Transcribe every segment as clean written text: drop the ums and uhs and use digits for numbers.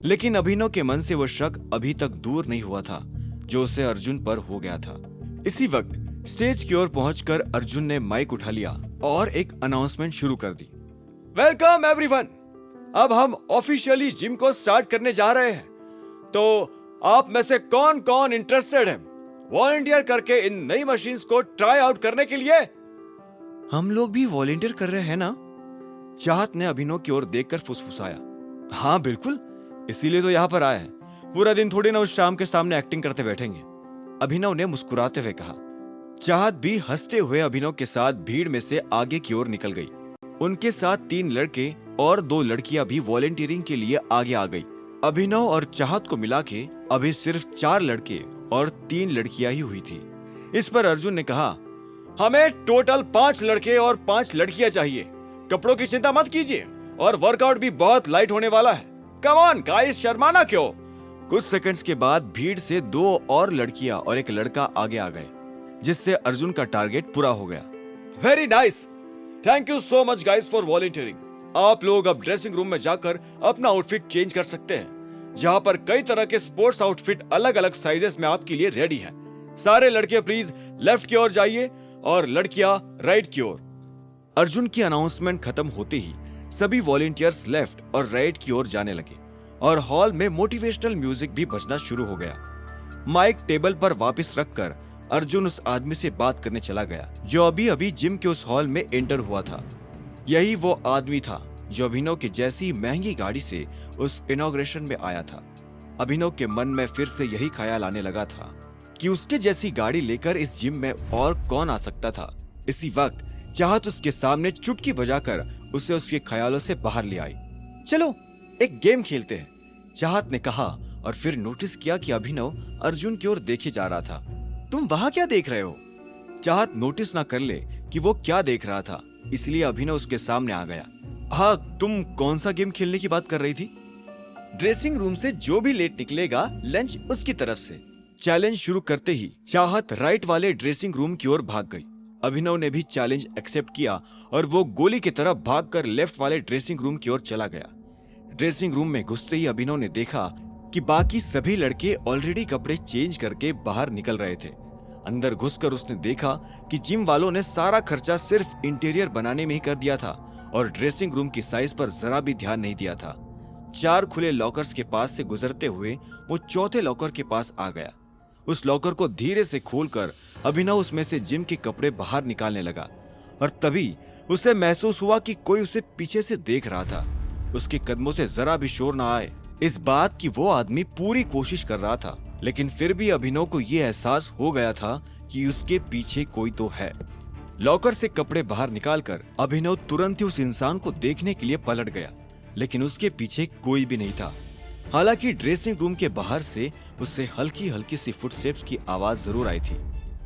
लेकिन अभिनव के मन से वो शक अभी तक दूर नहीं हुआ था जो उसे अर्जुन पर हो गया था। इसी वक्त स्टेज की ओर पहुंचकर अर्जुन ने माइक उठा लिया और एक अनाउंसमेंट शुरू कर दी। वेलकम एवरीवन, अब हम ऑफिशियली जिम को स्टार्ट करने जा रहे हैं। तो आप में से कौन कौन इंटरेस्टेड है वॉलंटियर करके इन नई मशीन्स को ट्राई आउट करने के लिए? हम लोग भी वॉलंटियर कर रहे हैं ना? चाहत ने अभिनव की ओर देखकर फुसफुसाया। हाँ बिल्कुल, इसीलिए तो यहाँ पर आए हैं। पूरा दिन थोड़ी ना उस शाम के सामने एक्टिंग करते बैठेंगे, अभिनव ने मुस्कुराते हुए कहा। चाहत भी हंसते हुए अभिनव के साथ भीड़ में से आगे की ओर निकल गई। उनके साथ 3 लड़के और 2 लड़कियां भी वॉलंटियरिंग के लिए आगे आ गई। अभिनव और चाहत को मिला के अभी सिर्फ 4 लड़के और 3 लड़कियां ही हुई थी। इस पर अर्जुन ने कहा, हमें टोटल 5 लड़के और 5 लड़कियां चाहिए। कपड़ों की चिंता मत कीजिए और वर्कआउट भी बहुत लाइट होने वाला है। कम ऑन गाइस, शर्माना क्यों? कुछ सेकंड्स के बाद भीड़ से 2 और लड़कियां और एक लड़का आगे आ गए, जिससे अर्जुन का टारगेट पूरा हो गया। Very nice, thank you so much guys for volunteering. आप लोग अब ड्रेसिंग रूम में जाकर अपना आउटफिट चेंज कर सकते हैं, जहां पर कई तरह के स्पोर्ट्स आउटफिट अलग अलग साइजेस में आपके लिए रेडी हैं। सारे लड़के प्लीज लेफ्ट की ओर जाइए और लड़कियां राइट की ओर। अर्जुन की अनाउंसमेंट खत्म होते ही सभी वॉलंटियर्स लेफ्ट और राइट की ओर जाने लगे और हॉल में मोटिवेशनल म्यूजिक भी बजना शुरू हो गया। माइक टेबल पर वापस रखकर अर्जुन उस आदमी से बात करने चला गया जो अभी अभी जिम के उस हॉल में एंटर हुआ था। यही वो आदमी था जो अभिनव की जैसी महंगी गाड़ी से उस इनॉग्रेशन में आया था। अभिनव के मन में फिर से यही ख्याल आने लगा था कि उसके जैसी गाड़ी लेकर इस जिम में और कौन आ सकता था। इसी वक्त चाहत उसके सामने चुटकी बजाकर उसे उसके ख्यालों से बाहर ले आई। चलो एक गेम खेलते हैं, चाहत ने कहा और फिर नोटिस किया कि अभिनव अर्जुन की ओर देखे जा रहा था। तुम वहां क्या देख रहे हो? चाहत नोटिस ना कर ले कि वो क्या देख रहा था, इसलिए अभिनव उसके सामने आ गया। हाँ, तुम कौन सा गेम खेलने की बात कर रही थी? ड्रेसिंग रूम से जो भी लेट निकलेगा लंच उसकी तरफ से। चैलेंज शुरू करते ही चाहत राइट वाले ड्रेसिंग रूम की ओर भाग गई। अभिनव ने भी चैलेंज एक्सेप्ट किया और वो गोली की तरफ भागकर लेफ्ट वाले ड्रेसिंग रूम की ओर चला गया। ड्रेसिंग रूम में घुसते ही अभिनव ने देखा कि बाकी सभी लड़के ऑलरेडी कपड़े चेंज करके बाहर निकल रहे थे। अंदर घुसकर उसने देखा कि जिम वालों ने सारा खर्चा सिर्फ इंटीरियर बनाने में ही कर दिया था और ड्रेसिंग रूम की साइज पर जरा भी ध्यान नहीं दिया था। 4 खुले लॉकर्स के पास से गुजरते हुए वो चौथे लॉकर के पास आ गया। उस लॉकर को धीरे से खोलकर अभिनव उसमें से जिम के कपड़े बाहर निकालने लगा और तभी उसे महसूस हुआ कि कोई उसे पीछे से देख रहा था। उसके कदमों से जरा भी शोर ना आए, इस बात की वो आदमी पूरी कोशिश कर रहा था, लेकिन फिर भी अभिनव को ये एहसास हो गया था कि उसके पीछे कोई तो है। लॉकर से कपड़े बाहर निकालकर अभिनव तुरंत ही उस इंसान को देखने के लिए पलट गया, लेकिन उसके पीछे कोई भी नहीं था। हालांकि ड्रेसिंग रूम के बाहर से उससे हल्की हल्की सी फुटस्टेप्स की आवाज जरूर आई थी।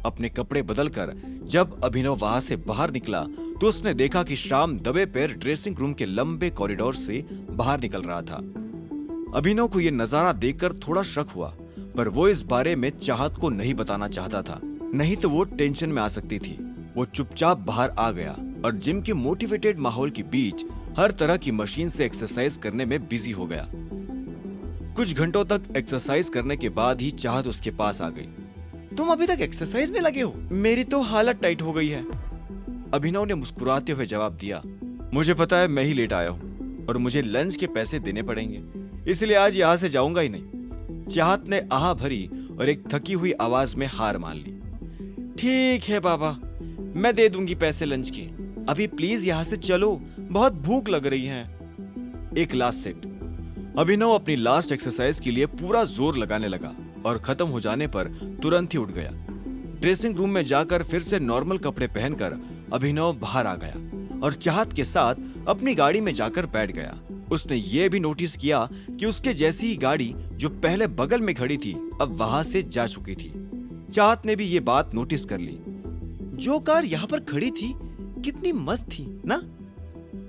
अपने कपड़े बदलकर जब अभिनव वहां से बाहर निकला तो उसने देखा कि श्याम दबे पैर ड्रेसिंग रूम के लंबे कॉरिडोर से बाहर निकल रहा था। अभिनव को यह नजारा देखकर थोड़ा शक हुआ, पर वो इस बारे में चाहत को नहीं बताना चाहता था, नहीं तो वो टेंशन में आ सकती थी। वो चुपचाप बाहर आ गया और जिम के मोटिवेटेड माहौल के बीच हर तरह की मशीन से एक्सरसाइज करने में बिजी हो गया। कुछ घंटों तक एक्सरसाइज करने के बाद ही चाहत उसके पास आ गई। तुम अभी तक एक्सरसाइज में लगे हो? मेरी तो हालत टाइट हो गई है, अभिनव ने मुस्कुराते हुए जवाब दिया। मुझे पता है, मैं ही लेट आया हूँ और मुझे लंच के पैसे देने पड़ेंगे, इसलिए आज यहाँ से जाऊंगा ही नहीं। चाहत ने आह भरी और एक थकी हुई आवाज में हार मान ली। ठीक है बाबा, मैं दे दूंगी पैसे लंच के, अभी प्लीज यहाँ से चलो, बहुत भूख लग रही है। एक लास्ट सेट। अभिनव अपनी लास्ट एक्सरसाइज के लिए पूरा जोर लगाने लगा और खत्म हो जाने पर तुरंत ही उठ गया। ड्रेसिंग रूम में जाकर फिर से नॉर्मल कपड़े पहनकर अभिनव बाहर आ गया और चाहत के साथ अपनी गाड़ी में जाकर बैठ गया। उसने ये भी नोटिस किया कि उसके जैसी ही गाड़ी जो पहले बगल में खड़ी थी अब वहां से जा चुकी थी। चाहत ने भी ये बात नोटिस कर ली। जो कार यहाँ पर खड़ी थी कितनी मस्त थी ना?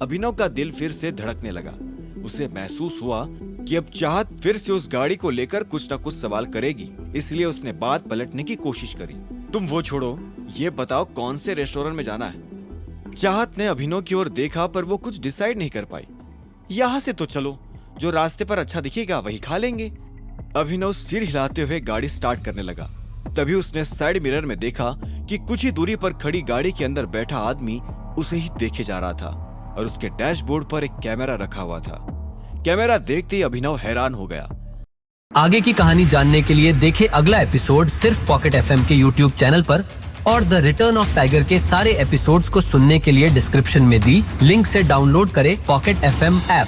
अभिनव का दिल फिर से धड़कने लगा। उसे महसूस हुआ कि अब चाहत फिर से उस गाड़ी को लेकर कुछ न कुछ सवाल करेगी, इसलिए उसने बात पलटने की कोशिश करी। तुम वो छोड़ो, ये बताओ कौन से रेस्टोरेंट में जाना है? चाहत ने अभिनव की ओर देखा पर वो कुछ डिसाइड नहीं कर पाई। यहाँ से तो चलो, जो रास्ते पर अच्छा दिखेगा वही खा लेंगे। अभिनव सिर हिलाते हुए गाड़ी स्टार्ट करने लगा। तभी उसने साइड मिरर में देखा कि कुछ ही दूरी पर खड़ी गाड़ी के अंदर बैठा आदमी उसे ही देखे जा रहा था और उसके डैशबोर्ड पर एक कैमरा रखा हुआ था। कैमरा देखते ही अभिनव हैरान हो गया। आगे की कहानी जानने के लिए देखें अगला एपिसोड सिर्फ पॉकेट एफएम के यूट्यूब चैनल पर, और द रिटर्न ऑफ टाइगर के सारे एपिसोड्स को सुनने के लिए डिस्क्रिप्शन में दी लिंक से डाउनलोड करें पॉकेट एफएम ऐप।